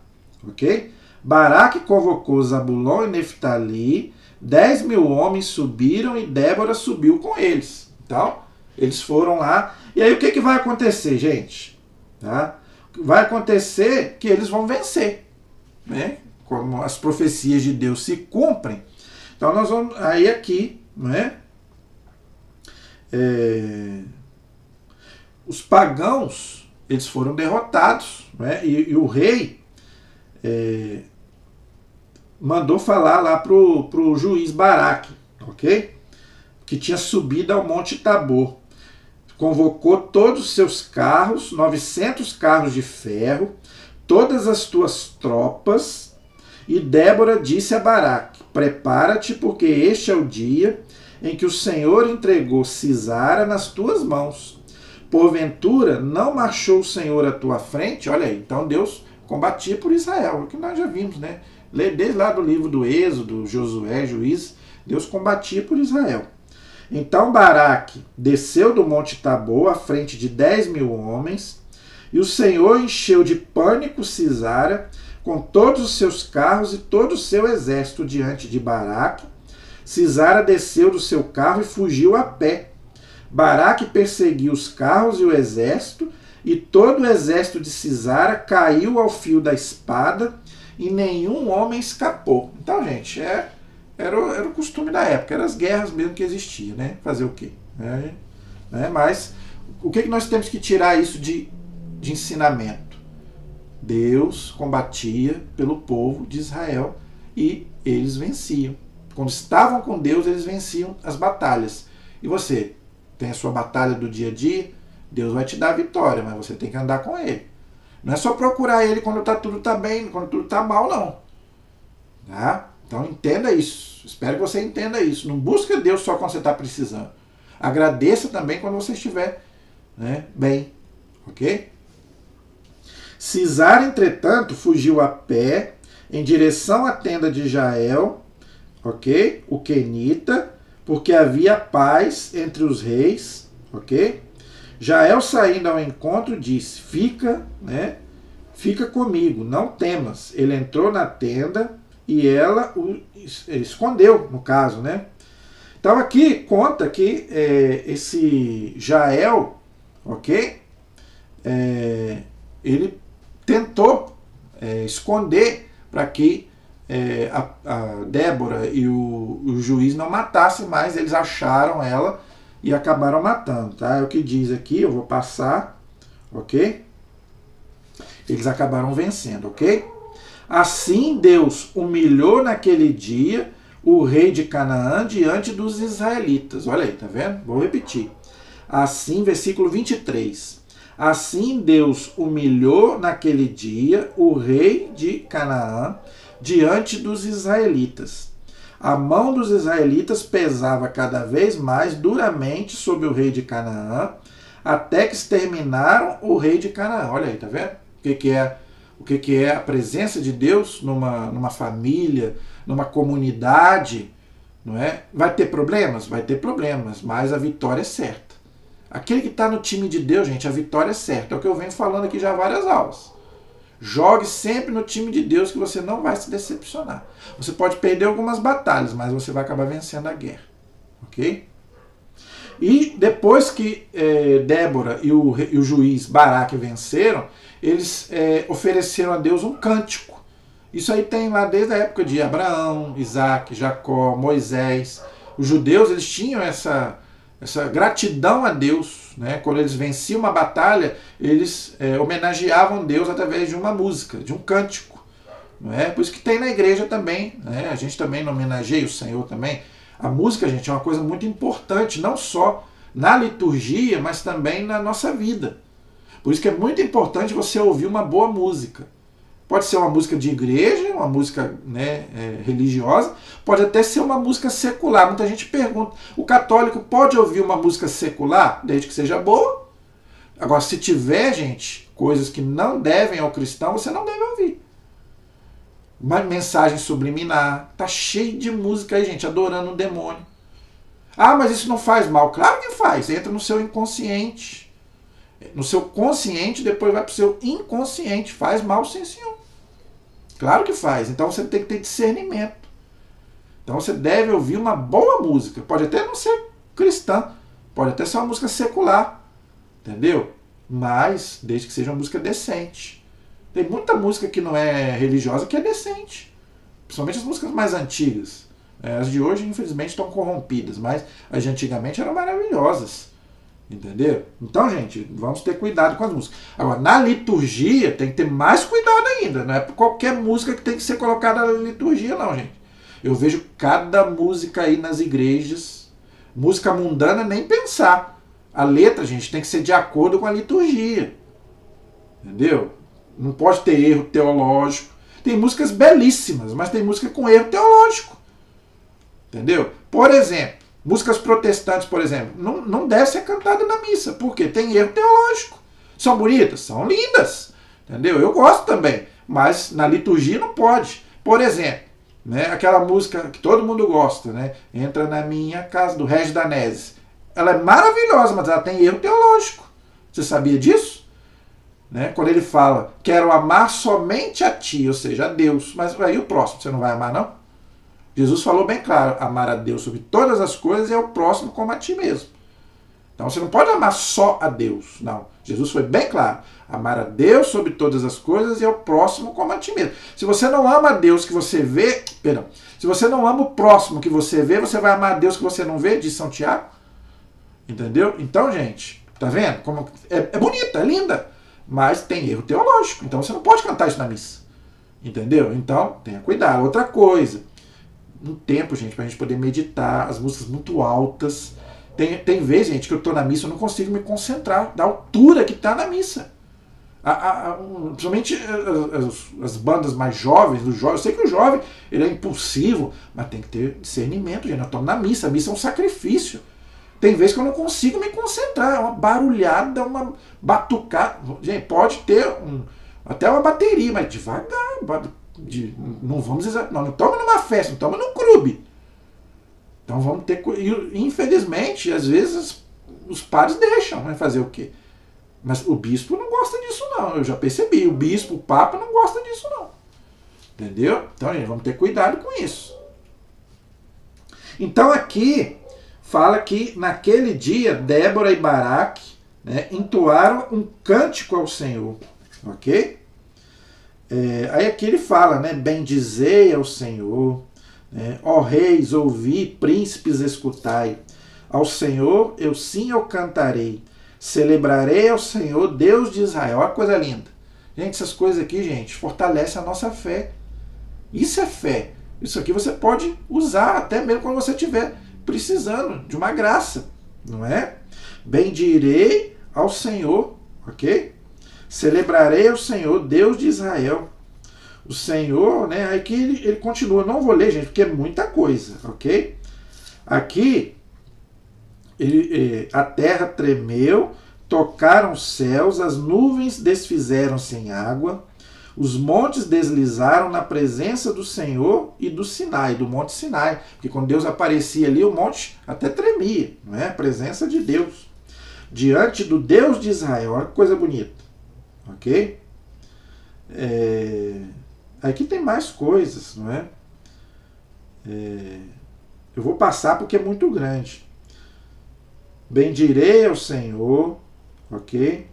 Ok? Baraque convocou Zabulon e Neftali, 10.000 homens subiram e Débora subiu com eles. Então, eles foram lá. E aí o que vai acontecer, gente? Tá? Vai acontecer que eles vão vencer. Né? Como as profecias de Deus se cumprem. Então nós vamos aí aqui, né? Os pagãos, eles foram derrotados, né? E o rei mandou falar lá pro juiz Baraque, ok? Que tinha subido ao Monte Tabor. Convocou todos os seus carros, 900 carros de ferro, todas as tuas tropas, e Débora disse a Baraque, prepara-te, porque este é o dia em que o Senhor entregou Sisara nas tuas mãos. Porventura, não marchou o Senhor à tua frente? Olha aí, então Deus combatia por Israel, o que nós já vimos, né? Desde lá do livro do Êxodo, Josué, Juízes, Deus combatia por Israel. Então Baraque desceu do Monte Tabor à frente de 10.000 homens, e o Senhor encheu de pânico Sisara com todos os seus carros e todo o seu exército diante de Baraque. Sisara desceu do seu carro e fugiu a pé. Baraque perseguiu os carros e o exército, e todo o exército de Sisara caiu ao fio da espada, e nenhum homem escapou. Então, gente, era o costume da época, eram as guerras mesmo que existiam, né? Fazer o quê? Mas o que nós temos que tirar isso de ensinamento? Deus combatia pelo povo de Israel e eles venciam. Quando estavam com Deus, eles venciam as batalhas. E você tem a sua batalha do dia a dia, Deus vai te dar a vitória, mas você tem que andar com Ele. Não é só procurar Ele quando tudo está bem, quando tudo está mal, não. Tá? Então entenda isso. Espero que você entenda isso. Não busca Deus só quando você está precisando. Agradeça também quando você estiver, né, bem. Ok? Sisara, entretanto, fugiu a pé em direção à tenda de Jael, ok? O quenita, porque havia paz entre os reis, ok? Jael, saindo ao encontro, disse, fica comigo, não temas. Ele entrou na tenda e ela o escondeu, no caso, né? Então aqui conta que esse Jael, ok? Ele tentou esconder para que a Débora e o juiz não matassem mais, eles acharam ela e acabaram matando, tá? É o que diz aqui, eu vou passar, ok? Eles acabaram vencendo, ok? Assim Deus humilhou naquele dia o rei de Canaã diante dos israelitas. Olha aí, tá vendo? Vou repetir. Assim, versículo 23. Assim Deus humilhou naquele dia o rei de Canaã diante dos israelitas. A mão dos israelitas pesava cada vez mais duramente sobre o rei de Canaã, até que exterminaram o rei de Canaã. Olha aí, tá vendo? O que é o que é a presença de Deus numa família, numa comunidade, não é? Vai ter problemas? Vai ter problemas, mas a vitória é certa. Aquele que está no time de Deus, gente, a vitória é certa. É o que eu venho falando aqui já há várias aulas. Jogue sempre no time de Deus que você não vai se decepcionar. Você pode perder algumas batalhas, mas você vai acabar vencendo a guerra. Ok? E depois que Débora e o juiz Baraque venceram, eles ofereceram a Deus um cântico. Isso aí tem lá desde a época de Abraão, Isaac, Jacó, Moisés. Os judeus, eles tinham essa gratidão a Deus, né? Quando eles venciam uma batalha, eles homenageavam Deus através de uma música, de um cântico. Não é? Por isso que tem na igreja também, né? A gente também homenageia o Senhor também. A música, gente, é uma coisa muito importante, não só na liturgia, mas também na nossa vida. Por isso que é muito importante você ouvir uma boa música. Pode ser uma música de igreja, uma música, né, religiosa, pode até ser uma música secular. Muita gente pergunta, o católico pode ouvir uma música secular, desde que seja boa? Agora, se tiver, gente, coisas que não devem ao cristão, você não deve ouvir. Uma mensagem subliminar, tá cheio de música aí, gente, adorando um demônio. Ah, mas isso não faz mal. Claro que faz, entra no seu inconsciente. No seu consciente, depois vai para o seu inconsciente. Faz mal, sim, senhor. Claro que faz. Então você tem que ter discernimento. Então você deve ouvir uma boa música. Pode até não ser cristã. Pode até ser uma música secular. Entendeu? Mas desde que seja uma música decente. Tem muita música que não é religiosa que é decente. Principalmente as músicas mais antigas. As de hoje, infelizmente, estão corrompidas. Mas as de antigamente eram maravilhosas. Entendeu? Então, gente, vamos ter cuidado com as músicas. Agora, na liturgia, tem que ter mais cuidado ainda. Não é qualquer música que tem que ser colocada na liturgia, não, gente. Eu vejo cada música aí nas igrejas. Música mundana, nem pensar. A letra, gente, tem que ser de acordo com a liturgia. Entendeu? Não pode ter erro teológico. Tem músicas belíssimas, mas tem música com erro teológico. Entendeu? Por exemplo, músicas protestantes, por exemplo, não deve ser cantada na missa, porque tem erro teológico. São bonitas? São lindas. Entendeu? Eu gosto também, mas na liturgia não pode. Por exemplo, né, aquela música que todo mundo gosta, né? Entra na minha casa, do Regis Danese. Ela é maravilhosa, mas ela tem erro teológico. Você sabia disso? Né? Quando ele fala, quero amar somente a ti, ou seja, a Deus. Mas aí o próximo, você não vai amar, não? Jesus falou bem claro, amar a Deus sobre todas as coisas e ao próximo como a ti mesmo. Então você não pode amar só a Deus, não. Jesus foi bem claro, amar a Deus sobre todas as coisas e ao próximo como a ti mesmo. Se você não ama a Deus que você vê, se você não ama o próximo que você vê, você vai amar a Deus que você não vê, diz São Tiago. Entendeu? Então, gente, tá vendo? Como é bonita, é linda, mas tem erro teológico. Então você não pode cantar isso na missa. Entendeu? Então, tenha cuidado. Outra coisa, um tempo, gente, pra gente poder meditar, as músicas muito altas. Tem vezes, gente, que eu tô na missa, eu não consigo me concentrar da altura que tá na missa. Principalmente as bandas mais jovens, do jovem. Eu sei que o jovem ele é impulsivo, mas tem que ter discernimento, gente. Eu tô na missa, a missa é um sacrifício. Tem vezes que eu não consigo me concentrar, é uma barulhada, uma batucada. Gente, pode ter até uma bateria, mas devagar. Não vamos não estamos numa festa, não estamos num clube. Então vamos ter. Infelizmente, às vezes os padres deixam, né, fazer o quê? Mas o bispo não gosta disso, não. Eu já percebi. O bispo, o papa não gosta disso, não. Entendeu? Então, gente, vamos ter cuidado com isso. Então aqui fala que naquele dia Débora e Baraque, né, entoaram um cântico ao Senhor. Ok? Aí aqui ele fala, né? Bendizei ao Senhor, né? Ó reis, ouvi, príncipes, escutai. Ao Senhor eu cantarei. Celebrarei ao Senhor, Deus de Israel. Olha que coisa linda. Gente, essas coisas aqui, gente, fortalecem a nossa fé. Isso é fé. Isso aqui você pode usar até mesmo quando você estiver precisando de uma graça, não é? Bendirei ao Senhor, ok? Celebrarei ao Senhor, Deus de Israel. O Senhor, né? Aqui ele continua. Não vou ler, gente, porque é muita coisa, ok? Aqui, a terra tremeu, tocaram os céus, as nuvens desfizeram-se em água, Os montes deslizaram na presença do Senhor e do Sinai, do Monte Sinai. Porque quando Deus aparecia ali, o monte até tremia, não é? A presença de Deus. Diante do Deus de Israel. Olha que coisa bonita. Ok? Aqui tem mais coisas, não é? Eu vou passar porque é muito grande. Bendirei ao Senhor, ok?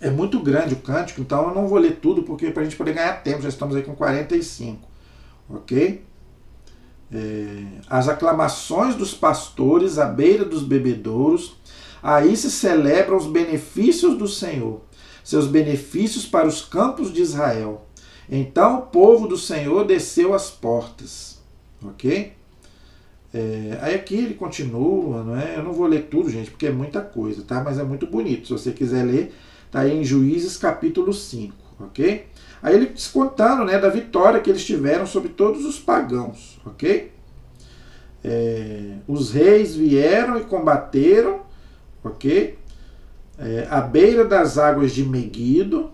É muito grande o cântico, então eu não vou ler tudo, porque para a gente poder ganhar tempo, já estamos aí com 45, ok? As aclamações dos pastores à beira dos bebedouros, aí se celebram os benefícios do Senhor, seus benefícios para os campos de Israel. Então o povo do Senhor desceu às portas, ok? Aí aqui ele continua, não é? Eu não vou ler tudo, gente, porque é muita coisa, tá? Mas é muito bonito. Se você quiser ler, tá aí em Juízes capítulo 5, ok? Aí ele descontando, né, da vitória que eles tiveram sobre todos os pagãos, ok? Os reis vieram e combateram, ok? À beira das águas de Meguido,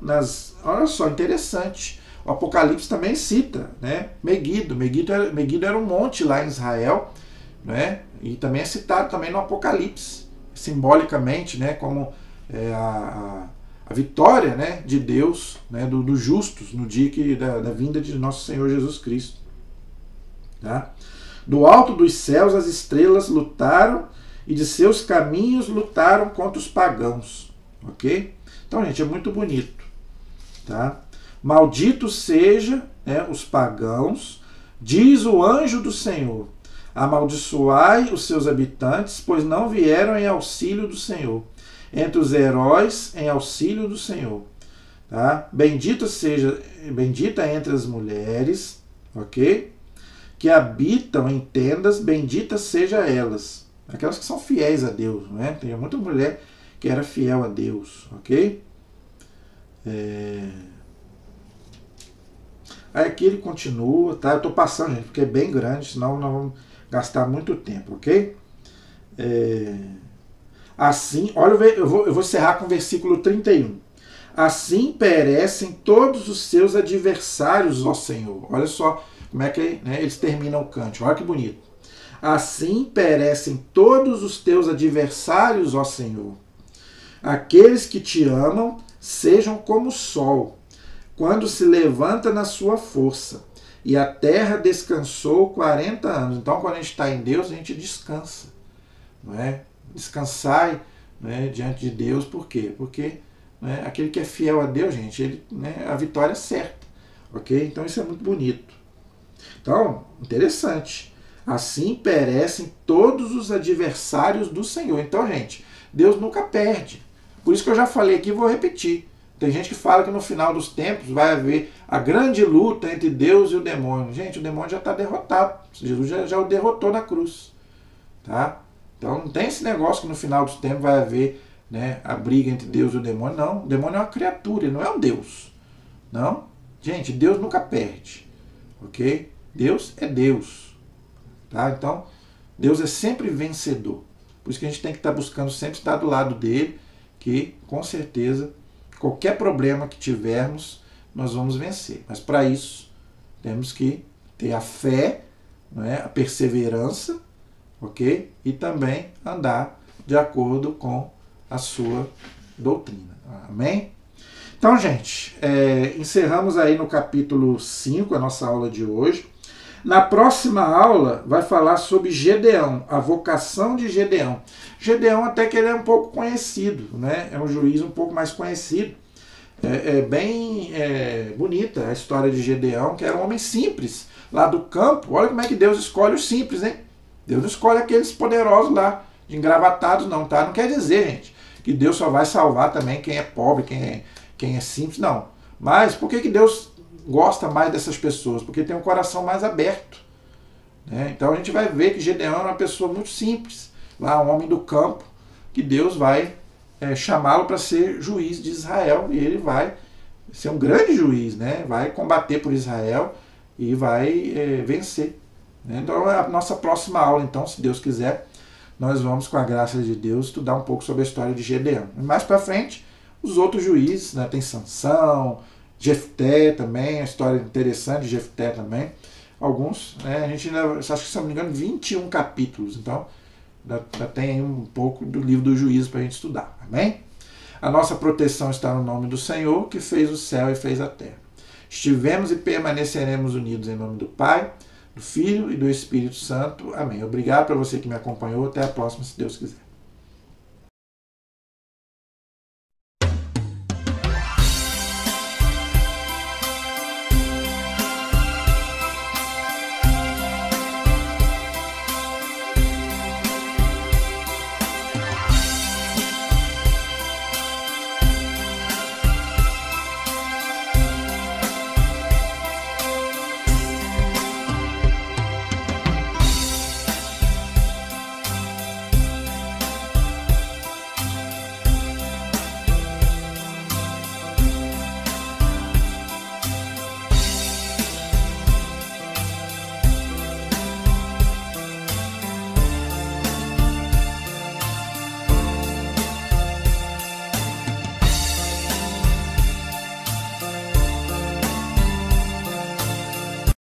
olha só, interessante. O Apocalipse também cita, né, Meguido. Meguido era um monte lá em Israel, né? E também é citado também no Apocalipse, simbolicamente, né, como a vitória, né, de Deus, né, dos justos no dia da vinda de nosso Senhor Jesus Cristo. Tá? Do alto dos céus as estrelas lutaram e de seus caminhos lutaram contra os pagãos. Ok? Então, gente, é muito bonito. Tá? Maldito seja, né, os pagãos, diz o anjo do Senhor. Amaldiçoai os seus habitantes, pois não vieram em auxílio do Senhor. Entre os heróis, em auxílio do Senhor. Tá? Bendita entre as mulheres, ok? Que habitam em tendas, bendita seja elas. Aquelas que são fiéis a Deus, não é? Tem muita mulher que era fiel a Deus, ok? Aí aqui ele continua, tá? Eu estou passando, gente, porque é bem grande, senão nós vamos gastar muito tempo, ok? Assim, olha, eu vou encerrar com o versículo 31. Assim perecem todos os seus adversários, ó Senhor. Olha só como é que, né, eles terminam o cântico. Olha que bonito. Assim perecem todos os teus adversários, ó Senhor. Aqueles que te amam sejam como o sol, quando se levanta na sua força. E a terra descansou 40 anos. Então, quando a gente está em Deus, a gente descansa. Não é? Descansai, né, diante de Deus. Por quê? Porque, né, aquele que é fiel a Deus, gente, né, a vitória é certa. Ok? Então, isso é muito bonito. Então, interessante. Assim perecem todos os adversários do Senhor. Então, gente, Deus nunca perde. Por isso que eu já falei aqui e vou repetir. Tem gente que fala que no final dos tempos vai haver a grande luta entre Deus e o demônio. Gente, o demônio já está derrotado. Jesus já o derrotou na cruz. Tá? Então não tem esse negócio que no final dos tempos vai haver, né, a briga entre Deus e o demônio. Não, o demônio é uma criatura, ele não é um Deus. Não. Gente, Deus nunca perde. Ok? Deus é Deus. Tá? Então, Deus é sempre vencedor. Por isso que a gente tem que estar buscando sempre estar do lado dele, que com certeza qualquer problema que tivermos, nós vamos vencer. Mas para isso, temos que ter a fé, não é? A perseverança, ok? E também andar de acordo com a sua doutrina. Amém? Então, gente, encerramos aí no capítulo 5 a nossa aula de hoje. Na próxima aula vai falar sobre Gedeão, a vocação de Gedeão. Gedeão até que ele é um pouco conhecido, né? É um juiz um pouco mais conhecido. É bem bonita a história de Gedeão, que era um homem simples, lá do campo. Olha como é que Deus escolhe os simples, hein? Deus não escolhe aqueles poderosos lá, de engravatados não, tá? Não quer dizer, gente, que Deus só vai salvar também quem é pobre, quem é simples, não. Mas por que Deus gosta mais dessas pessoas? Porque tem um coração mais aberto, né? Então a gente vai ver que Gedeão era uma pessoa muito simples, lá um homem do campo, que Deus vai chamá-lo para ser juiz de Israel, e ele vai ser um grande juiz, né? Vai combater por Israel e vai vencer, né? Então a nossa próxima aula, então, se Deus quiser, nós vamos, com a graça de Deus, estudar um pouco sobre a história de Gedeão. E mais para frente, os outros juízes, né? Tem Sansão, Jefté também, a história interessante de Jefté também. Alguns, né, a gente ainda, acho que se não me engano, 21 capítulos, então ainda tem aí um pouco do livro do Juízo para a gente estudar, amém? A nossa proteção está no nome do Senhor, que fez o céu e fez a terra. Estivemos e permaneceremos unidos em nome do Pai, do Filho e do Espírito Santo. Amém. Obrigado para você que me acompanhou. Até a próxima, se Deus quiser.